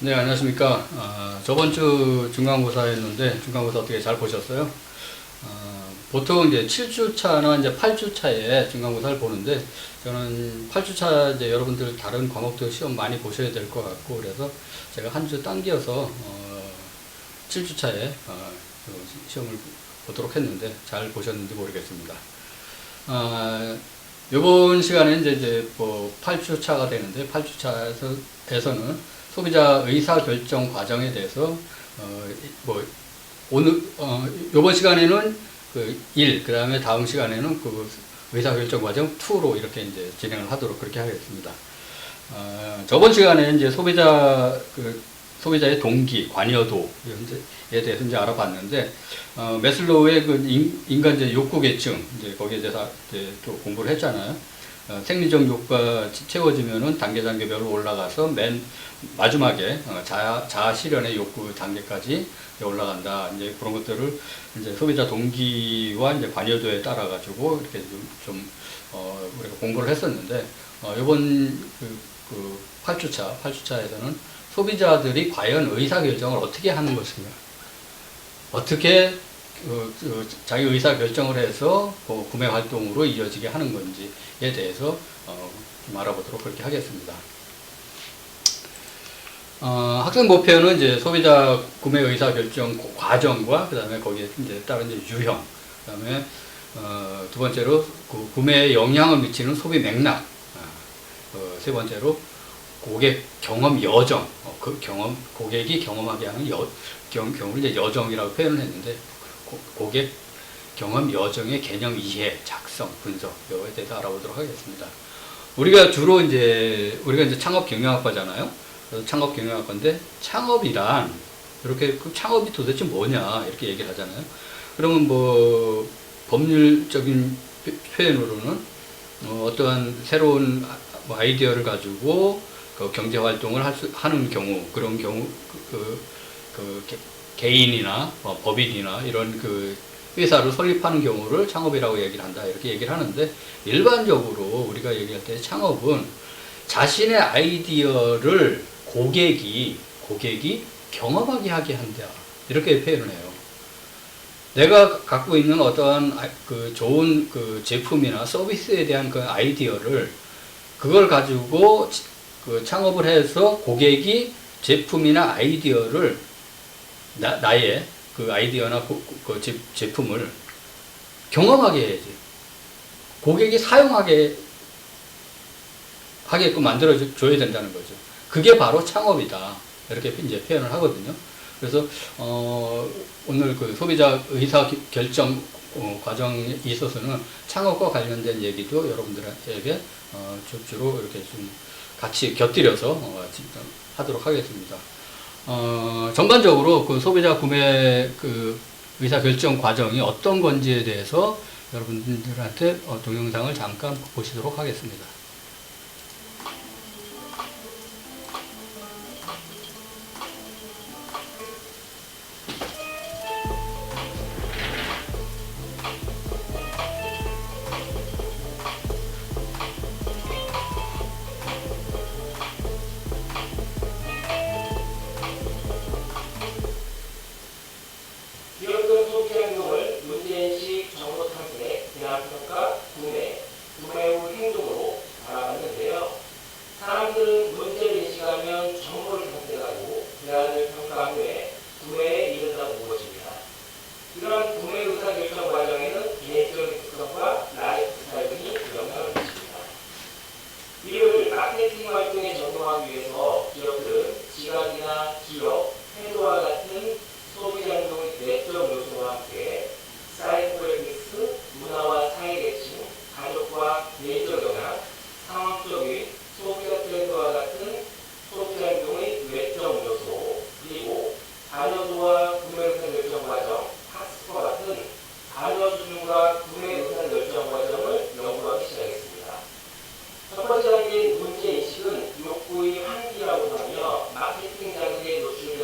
네, 안녕하십니까. 저번 주 중간고사였는데, 중간고사 어떻게 잘 보셨어요? 보통 이제 7주차나 이제 8주차에 중간고사를 보는데, 저는 8주차 이제 여러분들 다른 과목도 시험 많이 보셔야 될 것 같고, 그래서 제가 한 주 당겨서, 7주차에, 시험을 보도록 했는데, 잘 보셨는지 모르겠습니다. 요번 시간에 이제 뭐 8주차가 되는데, 8주차에서는 소비자 의사결정 과정에 대해서 뭐 오늘 이번 시간에는 그 1, 그다음에 다음 시간에는 그 의사결정 과정 2로 이렇게 이제 진행을 하도록 그렇게 하겠습니다. 저번 시간에 이제 소비자의 동기, 관여도에 대해서 이제 알아봤는데 매슬로우의 그 인간적 욕구 계층 이제 거기에 대해서 이제 또 공부를 했잖아요. 생리적 욕구가 채워지면은 단계별로 올라가서 맨 마지막에 자아 실현의 욕구 단계까지 올라간다. 이제 그런 것들을 이제 소비자 동기와 이제 관여도에 따라 가지고 이렇게 우리가 공부를 했었는데 이번 그 8주차에서는 소비자들이 과연 의사결정을 어떻게 하는 것인가, 어떻게 자기 의사결정을 해서 구매 활동으로 이어지게 하는 건지에 대해서 좀 알아보도록 그렇게 하겠습니다. 학생 목표는 이제 소비자 구매 의사결정 과정과 그 다음에 거기에 이제 따른 이제 유형, 그 다음에 두 번째로 그 구매에 영향을 미치는 소비 맥락, 세 번째로 고객 경험 여정, 고객이 경험하게 하는 경우를 이제 여정이라고 표현을 했는데, 고객 경험 여정의 개념 이해, 작성, 분석, 이거에 대해서 알아보도록 하겠습니다. 우리가 이제 창업 경영학과잖아요. 그래서 창업 경영학과인데, 창업이란, 이렇게 그 창업이 도대체 뭐냐, 이렇게 얘기를 하잖아요. 그러면 뭐, 법률적인 표현으로는, 어떠한 새로운 아이디어를 가지고, 그 경제 활동을 하는 경우, 그런 경우, 개인이나 법인이나 이런 그 회사를 설립하는 경우를 창업이라고 얘기를 한다, 이렇게 얘기를 하는데, 일반적으로 우리가 얘기할 때 창업은 자신의 아이디어를 고객이 경험하게 하게 한다, 이렇게 표현을 해요. 내가 갖고 있는 어떠한 그 좋은 그 제품이나 서비스에 대한 그 아이디어를, 그걸 가지고 그 창업을 해서 고객이 제품이나 아이디어를 나의 그 아이디어나 그 제품을 경험하게 해야지. 고객이 사용하게 하게끔 만들어줘야 된다는 거죠. 그게 바로 창업이다, 이렇게 이제 표현을 하거든요. 그래서 오늘 그 소비자 의사 결정 과정에 있어서는 창업과 관련된 얘기도 여러분들에게 주로 이렇게 좀 같이 곁들여서 하도록 하겠습니다. 전반적으로 그 소비자 구매 그 의사결정 과정이 어떤 건지에 대해서 여러분들한테 동영상을 잠깐 보시도록 하겠습니다. 기업은 소비자 행동을 문제인식, 정보 탐색, 대안 평가, 구매 후 행동으로 알아봤는데요. 사람들은 문제를 인식하면 정보를 탐색하고 대안을 평가한 후에 구매에 이른다고 본 것입니다. 이러한 구매 의사결정 과정에는 개인적인 특성과 라이프 스타일 등이 영향을 미칩니다. 이를 마케팅 활동에 적용하기 위해서 기업들은 시각이나 기업, 태도와 같은 소비자 행동의 내적 요소와 함께 사이코그래픽스, 문화와 사회계층, 가족과 개인적 영향, 상황적인 소비자 트렌드와 같은 소비자 행동의 외적 요소, 그리고 관여도와 구매 의사 결정 과정, 학습과 같은 관여 수준과 구매 의사 결정 과정을 연구하기 시작했습니다. 첫 번째 단계인 문제인식은 욕구의 환기라고 하며 마케팅 자극에 노출된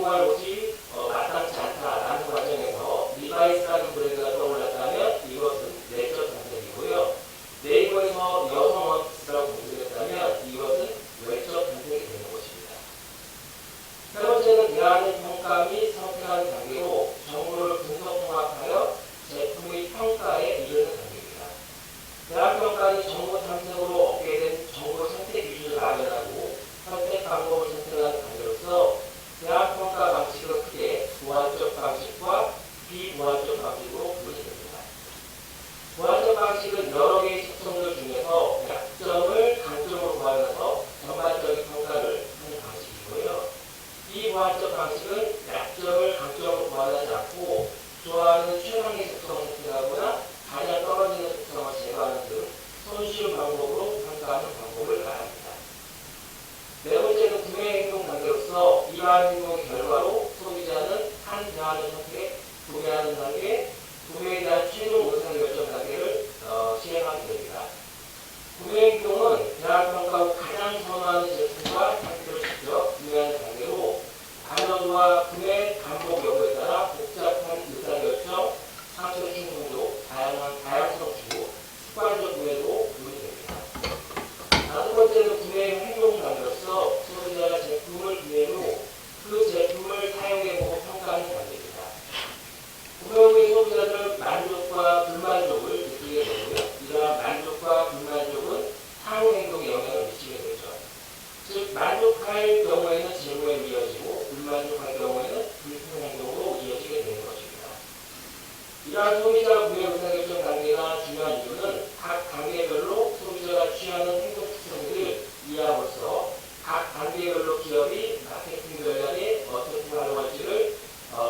제공할 옷이 마땅치 않다라는 과정에서 리바이스라는 브랜드가 떠올랐다면 이것은 내적 선택이고요. 네이버에서 여성 원피스라고 검색했다면 이것은 외적 선택이 되는 것입니다. 세 번째는 대안의 평가 및 선택하는 단계로 정보를 분석 통합하여 제품의 평가에 이르는 단계입니다. 대안 평가는 정보 탐색으로 얻게 된 정보 선택 기준을 마련하고 선택 방법을 선택하는 단계로서 대안 평가 방식은 크게 보완적 방식과 비보완적 방식으로 분류됩니다. 보완적 방식은 여러 개의 특성들 중에서 약점을 강점으로 보완해서 전반적인 평가를 하는 방식이고요. 비보완적 방식은 약점을 강점으로 보완하지 않고 좋아하는 최상의 특성을 선택하거나 가장 떨어지는 특성을 제거하는 등 손쉬운 방법으로 평가하는 방법을 말합니다. 네 번째는 구매 행동 단계로서 이러한 행동의 결과로 소비자는 한 대안을 선택, 구매하는 단계, 구매에 대한 최종 의사결정 단계를 시행하게 됩니다. 구매 행동은 대안 평가 후 가장 선호하는 제품과 상품을 직접 구매하는 단계로 관여도와 구매 반복 여부에 따라 복잡한 의사결정, 상처 충동도, 다양성 주고 습관적 구매도 구매됩니다. 다섯 번째는 구매 행동 단계로서 소비자가 제품을 구매 후 그 제품을 사용해보고 평가하는 단계입니다. 구매 후의 소비자들은 만족과 불만족을 느끼게 되고요. 이러한 만족과 불만족은 향후 행동에 영향을 미치게 되죠. 즉 만족할 경우에는 재무에 이어지고 불만족할 경우에는 불편 행동으로 이어지게 되는 것입니다. 이러한 소비자 구매 의사결정 단계가 중요한 이유는 각 단계별로 소비자가 취하는 행동 특성들을 이해함으로써 각 단계별로 기업이 마케팅 전략에 어떻게 활용할지를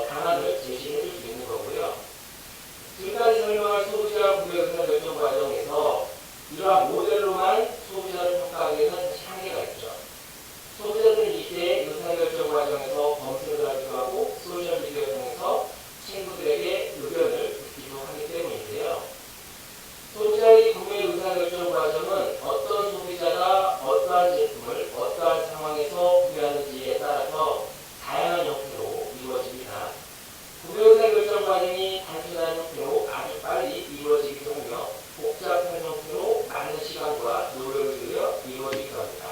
방안을 제시해 줄 수 있는 거고요. 지금까지 설명한 소비자 구매 의사결정 과정에서 이러한 모델로만 소비자를 평가하기에는 사실 한계가 있죠. 소비자들은 이때 의사결정 과정에서 검색을 하기도 하고 소셜미디어를 통해서 친구들에게 의견을 듣기도 하기 때문인데요. 소비자의 구매 의사결정 과정은 어떤 소비자가 어떠한 제품을 어떠한 상황에서 구매하는지에 따라서 다양한 형태로 이루어집니다. 구매 의사결정 과정이 단순한 형태로 아주 빨리 이루어지기도 하며 복잡한 형태로 많은 시간과 노력을 들여 이루어지기도 합니다.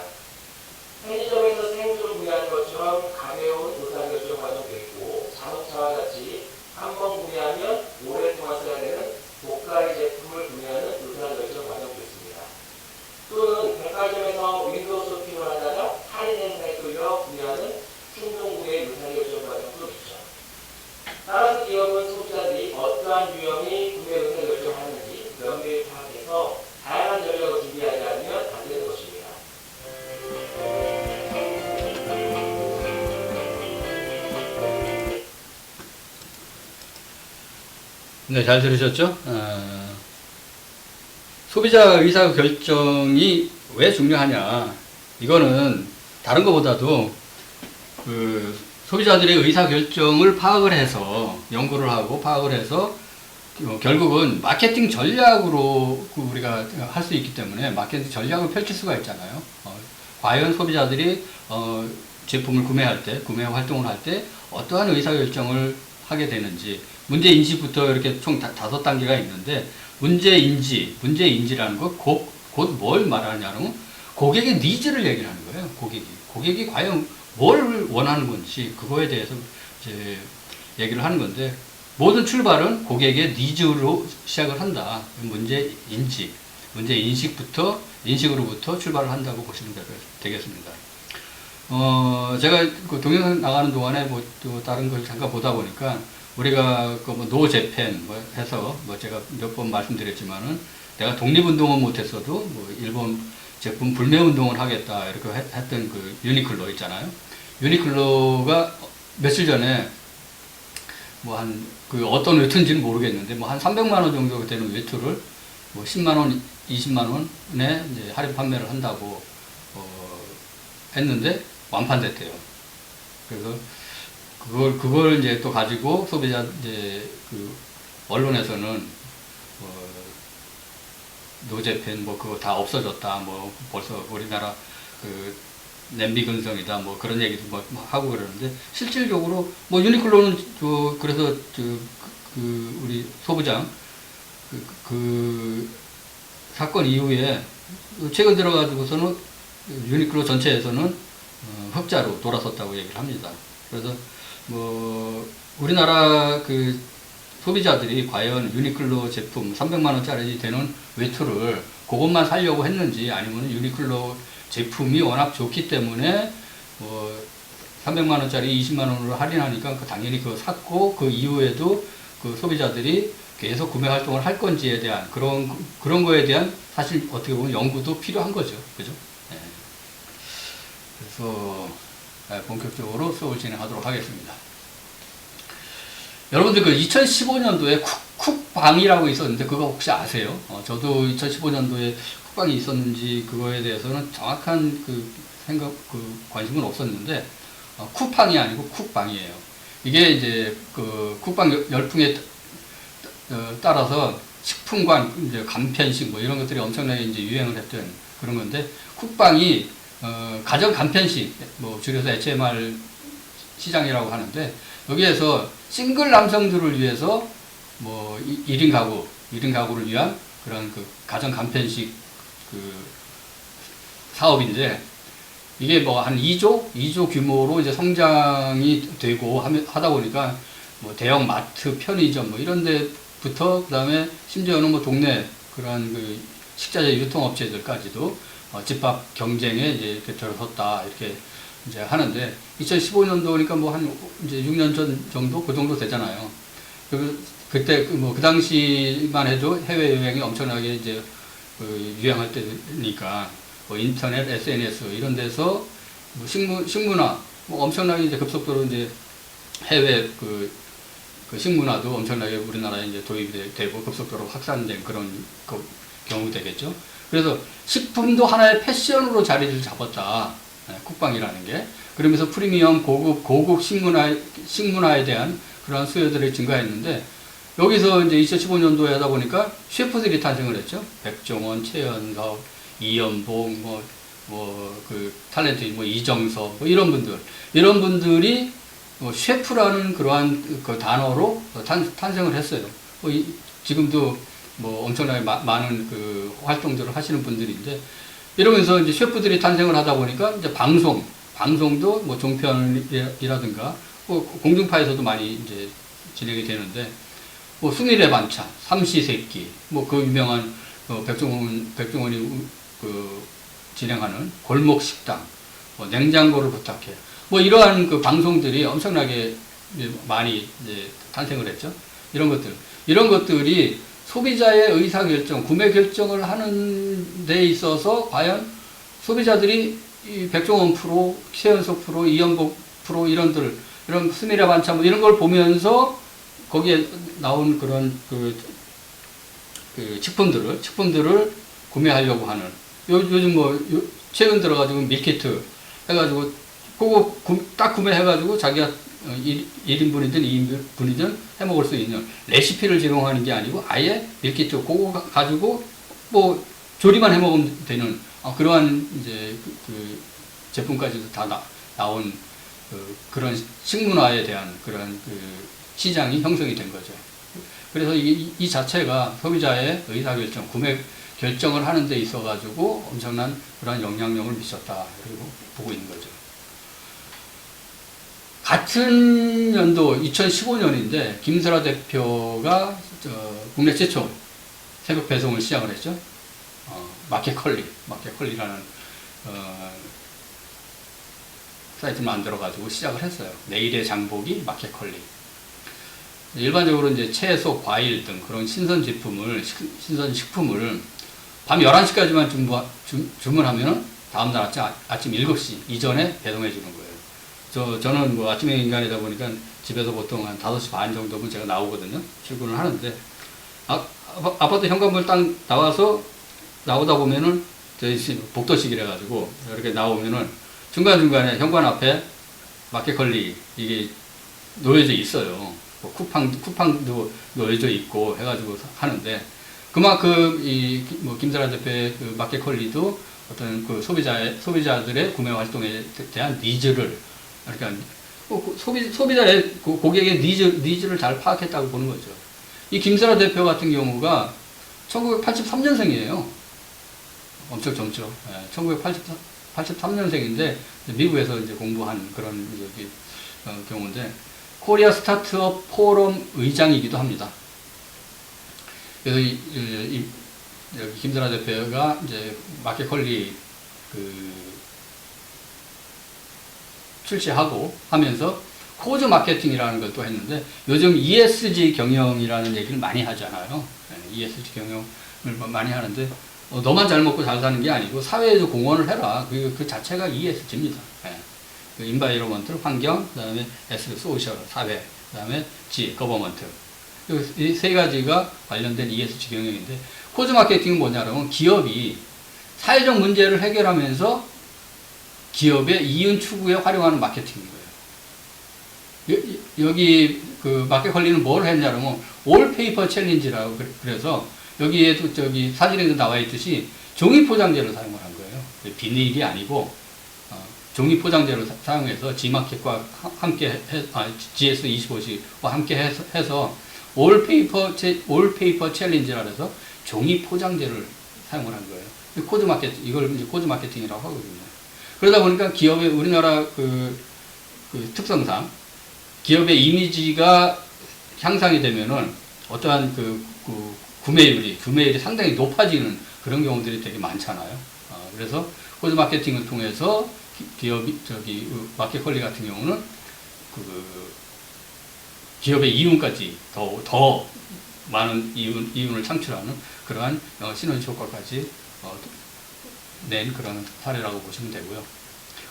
편의점에서 생수를 구매하는 것처럼 가벼운 의사결정 과정도 있고 자동차와 같이 한 번 구매하면 오랫동안 써야 되는 고가의 제품을 구매하는 의사결정 과정도 있습니다. 또는 백화점에서 윈도우 쇼핑을 하다가 할인 행사에 끌려 구매하는 충동 구매 의사결정 과정도 있죠. 따라서 기업은 소비자들이 어떠한 유형의 구매 의사결정을 하는지 면밀히 파악해서 다양한 전략을 준비하지 않으면 안 되는 것입니다. 네, 잘 들으셨죠? 소비자 의사 결정이 왜 중요하냐? 이거는 다른 것보다도 그 소비자들의 의사 결정을 파악을 해서 연구를 하고 파악을 해서 결국은 마케팅 전략으로 우리가 할 수 있기 때문에 마케팅 전략을 펼칠 수가 있잖아요. 과연 소비자들이 제품을 구매할 때, 구매 활동을 할 때 어떠한 의사 결정을 하게 되는지 문제 인식부터 이렇게 총 5단계가 있는데 문제인지라는 것 곧 뭘 말하냐면 고객의 니즈를 얘기를 하는 거예요. 고객이 과연 뭘 원하는 건지 그거에 대해서 이제 얘기를 하는 건데 모든 출발은 고객의 니즈로 시작을 한다. 인식으로부터 출발을 한다고 보시면 되겠습니다. 제가 그 동영상 나가는 동안에 또 다른 걸 잠깐 보다 보니까 우리가 노 재팬 해서 제가 몇 번 말씀드렸지만은 내가 독립운동은 못했어도 일본 제품 불매운동을 하겠다 이렇게 했던 그 유니클로 있잖아요. 유니클로가 며칠 전에 어떤 외투인지는 모르겠는데 한 300만 원 정도 되는 외투를 10만 원, 20만 원에 이제 할인 판매를 한다고 했는데 완판됐대요. 그래서 그걸 이제 또 가지고 소비자 이제 그 언론에서는 노재팬 그거 다 없어졌다. 벌써 우리나라 그 냄비 근성이다 뭐 그런 얘기도 뭐 하고 그러는데 실질적으로 뭐 유니클로는 그래서 우리 소부장 그 사건 이후에 최근 들어가지고서는 유니클로 전체에서는 흑자로 돌아섰다고 얘기를 합니다. 그래서 뭐 우리나라 그 소비자들이 과연 유니클로 제품 300만 원짜리 되는 외투를 그것만 사려고 했는지 아니면 유니클로 제품이 워낙 좋기 때문에 뭐 300만 원짜리 20만 원으로 할인하니까 당연히 그거 샀고 그 이후에도 그 소비자들이 계속 구매 활동을 할 건지에 대한 그런 거에 대한 사실 어떻게 보면 연구도 필요한 거죠. 그죠? 네. 그래서 본격적으로 수업을 진행하도록 하겠습니다. 여러분들 그 2015년도에 쿡방이라고 있었는데 그거 혹시 아세요? 저도 2015년도에 쿡방이 있었는지 그거에 대해서는 정확한 관심은 없었는데 쿠팡이 아니고 쿡방이에요. 이게 이제 그 쿡방 열풍에 따라서 식품관, 이제 간편식 뭐 이런 것들이 엄청나게 이제 유행을 했던 그런 건데 쿡방이 가정 간편식 뭐 줄여서 HMR 시장이라고 하는데 여기에서 싱글 남성들을 위해서 뭐 1인 가구를 위한 그런 그 가정 간편식 그 사업인데 이게 뭐 한 2조 규모로 이제 성장이 되고 하다 보니까 뭐 대형 마트, 편의점 뭐 이런 데부터 그다음에 심지어는 뭐 동네 그런 그 식자재 유통업체들까지도 집밥 경쟁에 이제 이렇게 들어섰다 이렇게 이제 하는데 2015년도니까 뭐 한 이제 6년 전 정도 그 정도 되잖아요. 그때 그 당시만 해도 해외 여행이 엄청나게 이제 유행할 때니까 뭐 인터넷, SNS 이런 데서 뭐 식문화 뭐 엄청나게 이제 급속도로 이제 해외 그 식문화도 엄청나게 우리나라에 이제 도입이 되고 급속도로 확산된 그런 경우 되겠죠. 그래서 식품도 하나의 패션으로 자리를 잡았다. 쿡방이라는 게. 그러면서 프리미엄 고급 식문화에 대한 그러한 수요들이 증가했는데 여기서 이제 2015년도에 하다 보니까 셰프들이 탄생을 했죠. 백종원, 최연석, 이연복, 그 탤런트 이정섭 이런 분들이 셰프라는 그러한 그 단어로 탄생을 했어요. 지금도 뭐 엄청나게 많은 그 활동들을 하시는 분들인데 이러면서 이제 셰프들이 탄생을 하다 보니까 이제 방송도 뭐 종편이라든가 공중파에서도 많이 이제 진행이 되는데 뭐 수미래 반찬, 삼시세끼, 뭐 그 유명한 백종원이 진행하는 골목 식당, 냉장고를 부탁해, 뭐 이러한 그 방송들이 엄청나게 많이 이제 탄생을 했죠. 이런 것들이 소비자의 의사결정, 구매 결정을 하는 데 있어서 과연 소비자들이 이 백종원 프로, 최연석 프로, 이연복 프로 이런 수미래 반찬 뭐 이런 걸 보면서 거기에 나온 그런 그 식품들을 구매하려고 하는 요즘 최근 들어가지고 밀키트 해가지고 그거 딱 구매해가지고 자기가 1인분이든 2인분이든 해 먹을 수 있는 레시피를 제공하는 게 아니고 아예 밀키트 그거 가지고 뭐 조리만 해 먹으면 되는 그러한 이제 그 제품까지도 다 나온 그런 식문화에 대한 그런 그 시장이 형성이 된 거죠. 그래서 이 자체가 소비자의 의사결정, 구매 결정을 하는 데 있어가지고 엄청난 그런 영향력을 미쳤다. 그리고 보고 있는 거죠. 같은 연도 2015년인데 김설아 대표가 국내 최초 새벽 배송을 시작을 했죠. 마켓컬리라는 사이트를 만들어가지고 시작을 했어요. 내일의 장보기 마켓컬리. 일반적으로 이제 채소, 과일 등 그런 신선 식품을 밤 11시까지만 주문하면은 다음날 아침 7시 이전에 배송해 주는 거예요. 저는 뭐 아침에 인간이다 보니까 집에서 보통 한 5시 반 정도면 제가 나오거든요. 출근을 하는데, 아파트 현관문 딱 나오다 보면은, 저희 복도식이라가지고, 이렇게 나오면은 중간중간에 현관 앞에 마켓컬리 이게 놓여져 있어요. 쿠팡도 놓여져 있고 해가지고 하는데, 그만큼 김설아 대표의 그 마켓컬리도 어떤 그 소비자들의 구매 활동에 대한 니즈를, 그러니까 소비자의 고객의 니즈를 잘 파악했다고 보는 거죠. 이 김선아 대표 같은 경우가 1983년생이에요. 엄청 젊죠. 1983년생인데 미국에서 이제 공부한 그런 경우인데 코리아 스타트업 포럼 의장이기도 합니다. 그래서 여기 김선아 대표가 이제 마켓컬리 출시하고 하면서 코즈 마케팅이라는 걸 또 했는데 요즘 ESG 경영이라는 얘기를 많이 하잖아요. ESG 경영을 많이 하는데 너만 잘 먹고 잘 사는 게 아니고 사회에도 공헌을 해라. 그 자체가 ESG입니다. 그 인바이러먼트, 환경, 그 다음에 S, 소셜, 사회, 그 다음에 G, 거버먼트. 이 세 가지가 관련된 ESG 경영인데 코즈 마케팅은 뭐냐면 기업이 사회적 문제를 해결하면서 기업의 이윤 추구에 활용하는 마케팅인 거예요. 여기 그 마켓컬리는 뭘 했냐면 올페이퍼 챌린지라고 그래서 여기에도 저기 사진에도 나와 있듯이 종이 포장재를 사용을 한 거예요. 비닐이 아니고 종이 포장재를 사용해서 G마켓과 함께 GS25와 함께 해서 올페이퍼 챌린지라 해서 종이 포장재를 사용을 한 거예요. 코드 마케팅, 이걸 이제 코드 마케팅이라고 하거든요. 그러다 보니까 기업의 우리나라 그 특성상 기업의 이미지가 향상이 되면은 어떠한 구매율이 상당히 높아지는 그런 경우들이 되게 많잖아요. 그래서 코드 마케팅을 통해서 기업이 마켓컬리 같은 경우는 기업의 이윤까지 더 많은 이윤을 창출하는 그러한 시너지 효과까지 낸 그런 사례라고 보시면 되고요.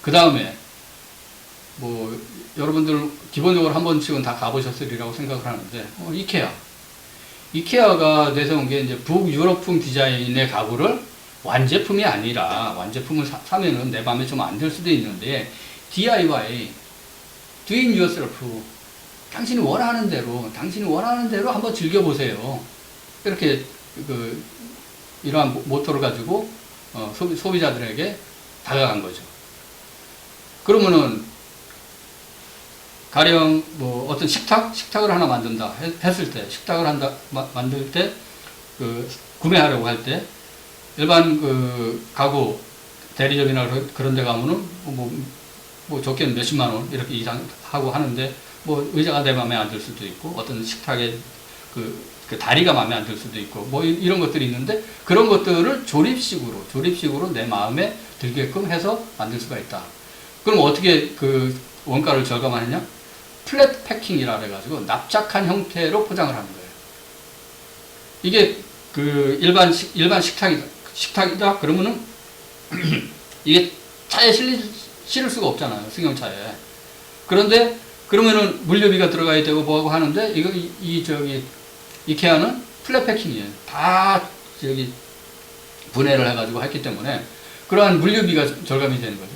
그 다음에 뭐 여러분들 기본적으로 한 번씩은 다 가보셨으리라고 생각을 하는데 이케아가 내세운 게 이제 북유럽풍 디자인의 가구를 완제품이 아니라 완제품을 사면은 내 맘에 좀 안 들 수도 있는데 DIY, do it yourself, 당신이 원하는 대로 한번 즐겨보세요. 이렇게 이러한 모토를 가지고 소비자들에게 다가간 거죠. 그러면은 가령 뭐 어떤 식탁을 하나 만든다 했을 때 만들 때 구매하려고 할 때 일반 가구 대리점이나 그런 데 가면은 뭐 적게는 몇십만 원 이렇게 이상 하고 하는데 뭐 의자가 내 마음에 안 들 수도 있고 어떤 식탁의 그 다리가 마음에 안 들 수도 있고 뭐 이런 것들이 있는데 그런 것들을 조립식으로 내 마음에 들게끔 해서 만들 수가 있다. 그럼 어떻게 원가를 절감하느냐? 플랫 패킹이라 해가지고 납작한 형태로 포장을 하는 거예요. 이게 일반 식탁이다 그러면은 이게 차에 실을 수가 없잖아요. 승용차에. 그런데 그러면은 물류비가 들어가야 되고 뭐하고 하는데 이케아는 플랫 패킹이에요. 다 분해를 해가지고 했기 때문에 그러한 물류비가 절감이 되는 거죠.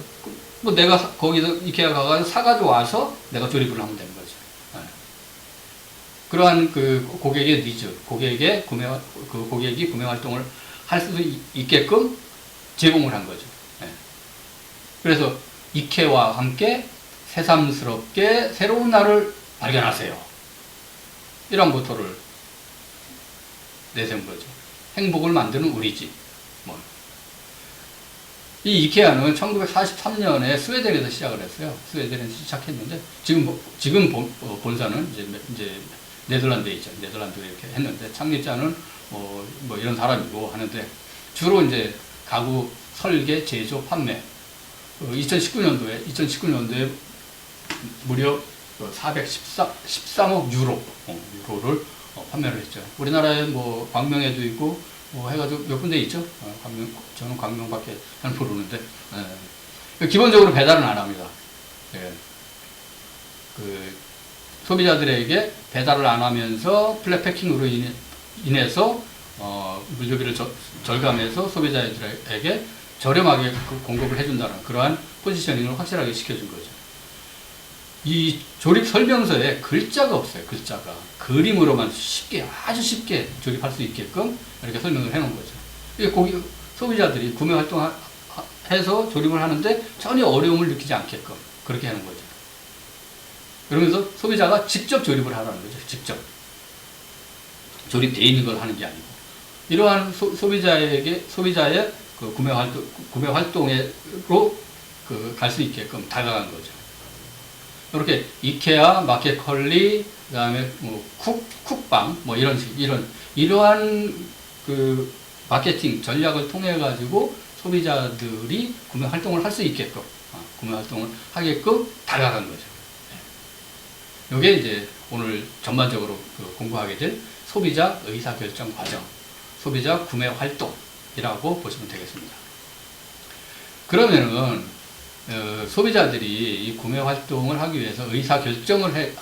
뭐 내가 거기서 이케아 가가지고 사가지고 와서 내가 조립을 하면 되는 거죠. 그러한 고객의 니즈, 고객이 구매 활동을 할 수도 있게끔 제공을 한 거죠. 그래서 이케아와 함께 새삼스럽게 새로운 날을 발견하세요. 이런 모토를 내세운 거죠. 행복을 만드는 우리 집. 이 이케아는 1943년에 스웨덴에서 시작을 했어요. 스웨덴에서 시작했는데 지금 본사는 이제 네덜란드에 있죠. 네덜란드에 이렇게 했는데 창립자는 뭐 이런 사람이고 하는데 주로 이제 가구 설계, 제조, 판매. 2019년도에 무려 413억 유로를 판매를 했죠. 우리나라에 뭐 광명에도 있고 해가지고 몇 군데 있죠. 저는 광명밖에 잘 모르는데 기본적으로 배달은 안 합니다. 소비자들에게 배달을 안 하면서 플랫 패킹으로 인해서 물류비를 절감해서 소비자들에게 저렴하게 공급을 해준다는 그러한 포지셔닝을 확실하게 시켜준 거죠. 이 조립 설명서에 글자가 없어요. 글자가 그림으로만 아주 쉽게 조립할 수 있게끔 이렇게 설명을 해놓은 거죠. 이게 소비자들이 구매 활동할 해서 조립을 하는데 전혀 어려움을 느끼지 않게끔 그렇게 하는 거죠. 그러면서 소비자가 직접 조립을 하라는 거죠. 직접. 조립되어 있는 걸 하는 게 아니고. 이러한 소비자의 그 구매 활동으로 갈 수 있게끔 다가간 거죠. 이렇게 이케아, 마켓컬리, 그 다음에 뭐 쿡방, 뭐 이런 식, 이러한 그 마케팅 전략을 통해 가지고 소비자들이 구매 활동을 할 수 있게끔, 구매 활동을 하게끔 다가간 거죠. 이게 이제 오늘 전반적으로 공부하게 될 소비자 의사결정 과정, 소비자 구매 활동이라고 보시면 되겠습니다. 그러면은 소비자들이 이 구매 활동을 하기 위해서 의사결정을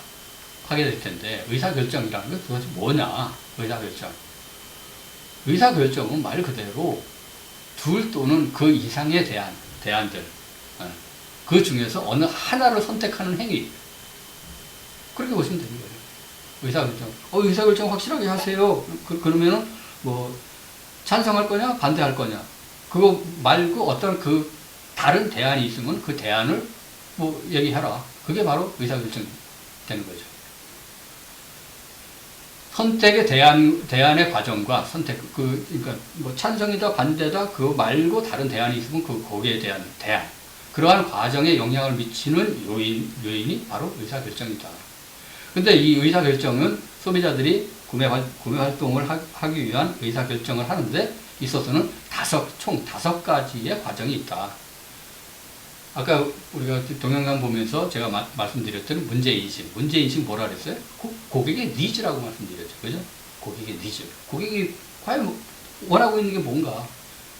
하게 될 텐데, 의사결정이라는 게 도대체 뭐냐? 의사결정은 말 그대로 둘 또는 그 이상의 대안들, 그 중에서 어느 하나를 선택하는 행위, 그렇게 보시면 되는 거예요. 의사결정. 의사결정 확실하게 하세요. 그러면은 뭐 찬성할 거냐, 반대할 거냐. 그거 말고 어떤 그 다른 대안이 있으면 그 대안을 뭐 얘기하라. 그게 바로 의사결정이 되는 거죠. 선택의 대안의 과정과 그러니까 뭐 찬성이다, 반대다, 그거 말고 다른 대안이 있으면 거기에 대한 대안. 그러한 과정에 영향을 미치는 요인이 바로 의사결정이다. 근데 이 의사결정은 소비자들이 구매 활동을 하기 위한 의사결정을 하는데 있어서는 총 5가지의 과정이 있다. 아까 우리가 동영상 보면서 제가 말씀드렸던 문제인식 뭐라 그랬어요? 고객의 니즈라고 말씀드렸죠. 그죠? 고객의 니즈. 고객이 과연 원하고 있는 게 뭔가.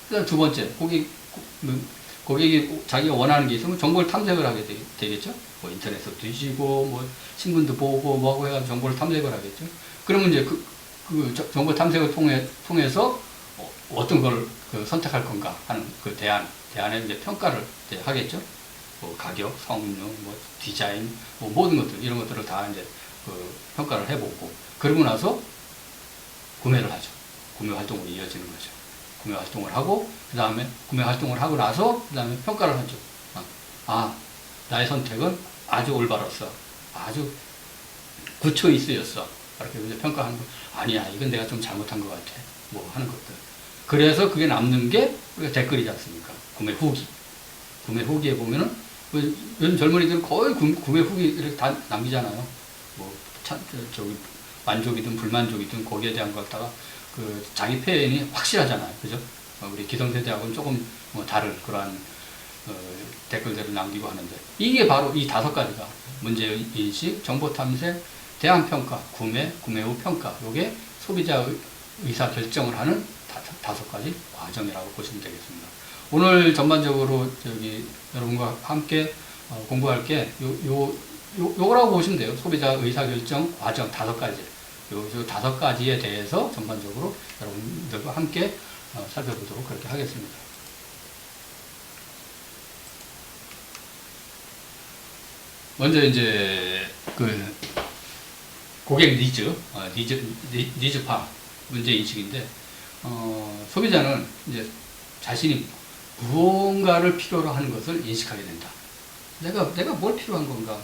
그다음 두 번째, 고객이 자기가 원하는 게 있으면 정보를 탐색을 하게 되겠죠? 뭐 인터넷에서 뒤지고, 뭐 신문도 보고, 뭐하고 해가지고 정보를 탐색을 하겠죠? 그러면 이제 그 정보 탐색을 통해서 어떤 걸 선택할 건가 하는 그 대안의 이제 평가를 이제 하겠죠? 뭐 가격, 성능, 뭐 디자인, 뭐 모든 것들, 이런 것들을 다 이제 평가를 해보고, 그러고 나서 구매를 하죠. 구매 활동으로 이어지는 거죠. 구매 활동을 하고, 그 다음에 구매 활동을 하고 나서, 그 다음에 평가를 하죠. 나의 선택은 아주 올바랐어. 아주 굿초이스였어. 이렇게 이제 평가하는 거. 아니야, 이건 내가 좀 잘못한 것 같아. 뭐 하는 것들. 그래서 그게 남는 게 우리가 댓글이지 않습니까? 구매 후기. 구매 후기에 보면은, 요즘 젊은이들은 거의 구매 후기 이렇게 다 남기잖아요. 뭐, 만족이든 불만족이든 거기에 대한 걸 갖다가 자기 표현이 확실하잖아요. 그죠? 우리 기성세대하고는 조금 다른 그러한 댓글들을 남기고 하는데, 이게 바로 이 5가지가 문제인식, 정보탐색, 대안평가, 구매 후 평가. 요게 소비자 의사결정을 하는 5가지 과정이라고 보시면 되겠습니다. 오늘 전반적으로 여러분과 함께 공부할 게 요거라고 보시면 돼요. 소비자 의사결정 과정 5가지. 요 5가지에 대해서 전반적으로 여러분들과 함께 살펴보도록 그렇게 하겠습니다. 먼저 이제 고객 니즈파 문제인식인데, 소비자는 이제 자신이 무언가를 필요로 하는 것을 인식하게 된다. 내가 뭘 필요한 건가?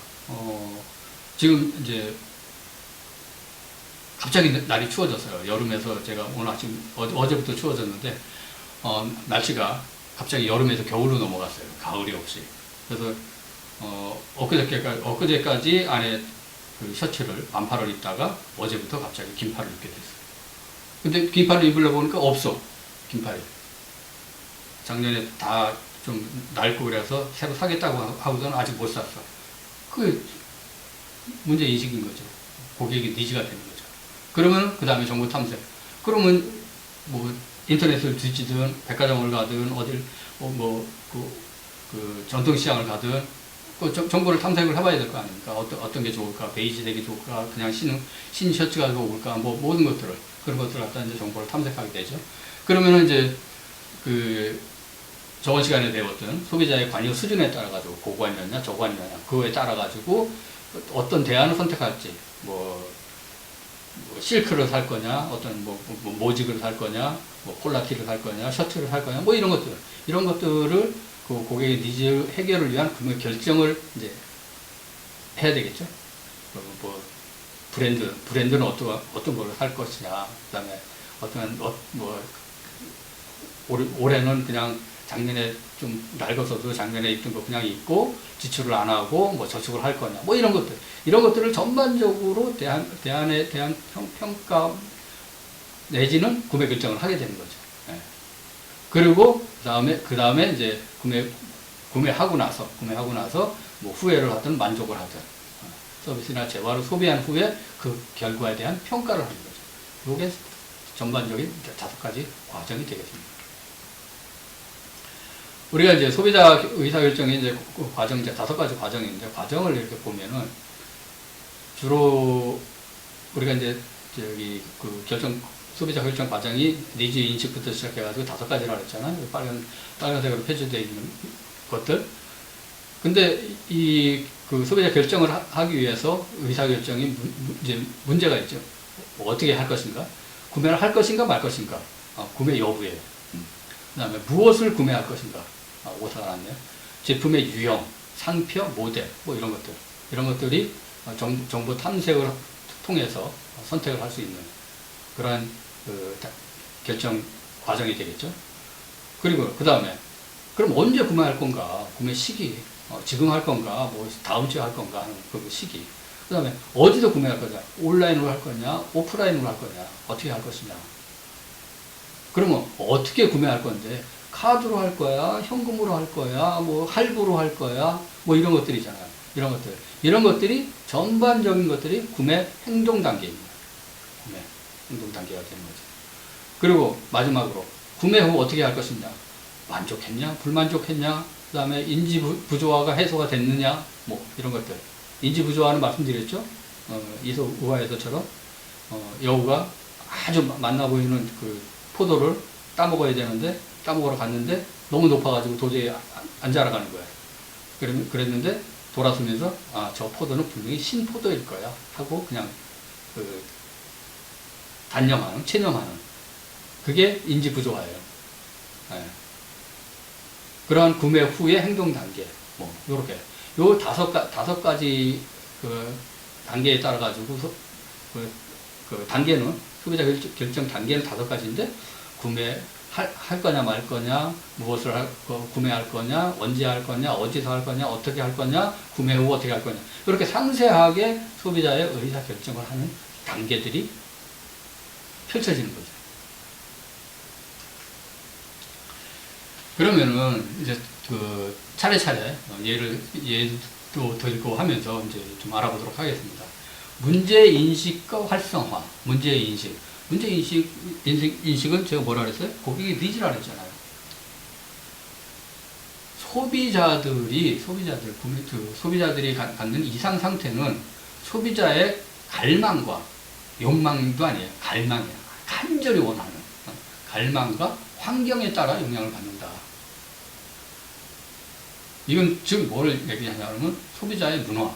지금 이제 갑자기 날이 추워졌어요. 여름에서 제가 오늘 아침 어제부터 추워졌는데 날씨가 갑자기 여름에서 겨울로 넘어갔어요. 가을이 없이. 그래서 엊그제까지 안에 그 셔츠를 반팔을 입다가 어제부터 갑자기 긴팔을 입게 됐어요. 근데 긴팔을 입으려고 보니까 없어. 긴팔이. 작년에 다 좀 낡고 그래서 새로 사겠다고 하고서는 아직 못 샀어. 그게 문제인식인 거죠. 고객의 니즈가 되는 거죠. 그러면 그 다음에 정보 탐색. 그러면 뭐 인터넷을 뒤지든 백화점을 가든 어딜 전통시장을 가든 정보를 탐색을 해봐야 될 거 아닙니까? 어떤 게 좋을까? 베이지색이 좋을까? 그냥 신 셔츠가 좋을까? 뭐 모든 것들을, 그런 것들을 갖다 이제 정보를 탐색하게 되죠. 그러면은 이제 저번 시간에 배웠던 소비자의 관여 수준에 따라 가지고 고관이었냐 저관이었냐 그거에 따라 가지고 어떤 대안을 선택할지, 뭐 실크를 살 거냐, 어떤 모직을 살 거냐, 뭐 폴라티를 살 거냐, 셔츠를 살 거냐, 뭐 이런 것들을 그 고객의 니즈 해결을 위한 구매 결정을 이제 해야 되겠죠. 뭐 브랜드는 어떤 걸 할 것이냐, 그다음에 올해는 그냥 작년에 좀 낡아서도 작년에 입던 거 그냥 입고 지출을 안 하고 뭐 저축을 할 거냐, 뭐 이런 것들을 전반적으로 대안에 대한 평가 내지는 구매 결정을 하게 되는 거죠. 예. 그리고 그 다음에 이제 구매하고 나서 뭐 후회를 하든 만족을 하든 서비스나 재화를 소비한 후에 그 결과에 대한 평가를 하는 거죠. 이게 전반적인 5가지 과정이 되겠습니다. 우리가 이제 소비자 의사결정의 이제 과정, 이제 5가지 과정인데, 과정을 이렇게 보면은, 주로, 우리가 이제, 소비자 결정 과정이 니즈 인식부터 시작해가지고 5가지라고 했잖아요. 빨간색으로 표시되어 있는 것들. 근데 그 소비자 결정을 하기 위해서 의사결정이 이제 문제가 있죠. 뭐 어떻게 할 것인가? 구매를 할 것인가 말 것인가? 구매 여부에. 그 다음에 무엇을 구매할 것인가? 오사가 났네요. 제품의 유형, 상표, 모델, 뭐 이런 것들이 정보 탐색을 통해서 선택을 할 수 있는 그러한 결정 과정이 되겠죠. 그리고 그 다음에 그럼 언제 구매할 건가? 구매 시기, 지금 할 건가? 뭐 다음 주에 할 건가? 하는 그 시기. 그 다음에 어디서 구매할 거냐? 온라인으로 할 거냐? 오프라인으로 할 거냐? 어떻게 할 것이냐? 그러면 어떻게 구매할 건데? 카드로 할 거야? 현금으로 할 거야? 뭐 할부로 할 거야? 뭐 이런 것들이잖아요. 이런 것들이 전반적인 것들이 구매 행동 단계입니다. 구매 행동 단계가 되는 거죠. 그리고 마지막으로 구매 후 어떻게 할 것이냐? 만족했냐? 불만족했냐? 그 다음에 인지 부조화가 해소가 됐느냐? 뭐 이런 것들. 인지 부조화는 말씀드렸죠? 이소우화에서처럼 여우가 아주 맛나 보이는 그 포도를 따먹어야 되는데 따먹으러 갔는데 너무 높아가지고 도저히 안 자라가는 거야. 그랬는데 돌아서면서 저 포도는 분명히 신포도일 거야 하고 그냥 체념하는 그게 인지 부조화예요. 네. 그러한 구매 후의 행동 단계, 뭐 요렇게 요 5가지 그 단계에 따라 가지고 그 단계는 소비자 결정 단계는 5가지인데 할 거냐 말 거냐, 무엇을 구매할 거냐, 언제 할 거냐, 어디서 할 거냐, 어떻게 할 거냐, 구매 후 어떻게 할 거냐. 이렇게 상세하게 소비자의 의사 결정을 하는 단계들이 펼쳐지는 거죠. 그러면은 이제 그 차례차례 예도 들고 하면서 이제 좀 알아보도록 하겠습니다. 문제 인식과 활성화, 문제 인식은 제가 뭐라 그랬어요? 고객의 니즈라 그랬잖아요. 소비자들이 갖는 이상 상태는 소비자의 갈망과 욕망도 아니에요. 갈망이에요. 간절히 원하는 갈망과 환경에 따라 영향을 받는다. 이건 즉 뭘 얘기하냐면 소비자의 문화,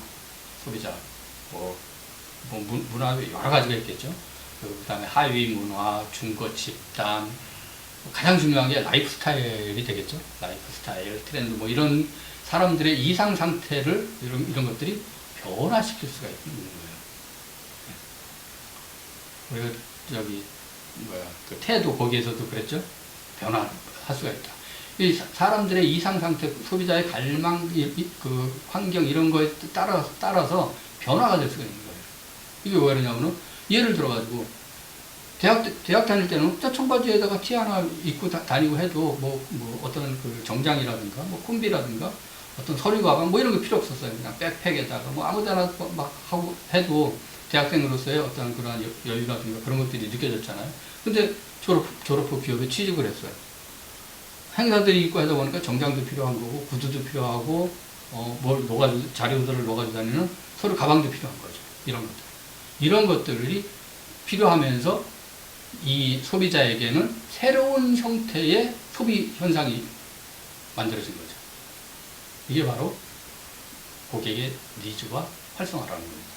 문화 여러 가지가 있겠죠. 그 다음에 하위 문화, 중고 집단, 가장 중요한 게 라이프 스타일이 되겠죠. 라이프 스타일, 트렌드, 뭐 이런 사람들의 이상 상태를 이런 것들이 변화시킬 수가 있는 거예요. 우리가 그 태도 거기에서도 그랬죠. 변화할 수가 있다. 이 사람들의 이상 상태, 소비자의 갈망, 그 환경 이런 거에 따라서 변화가 될 수가 있는 거예요. 이게 왜 그러냐면은 예를 들어가지고 대학 다닐 때는 청바지에다가 티 하나 입고 다니고 해도 뭐 어떤 그 정장이라든가 뭐 콤비라든가 어떤 서류 가방 뭐 이런 거 필요 없었어요. 그냥 백팩에다가 뭐 아무데나 막 하고 해도 대학생으로서의 어떤 그런 여유라든가 그런 것들이 느껴졌잖아요. 근데 졸업 후 기업에 취직을 했어요. 행사들이 있고 하다 보니까 정장도 필요한 거고 구두도 필요하고 자료들을 넣어가지고 다니는 서류 가방도 필요한 거죠. 이런 것들이 필요하면서 이 소비자에게는 새로운 형태의 소비 현상이 만들어진 거죠. 이게 바로 고객의 니즈와 활성화라는 겁니다.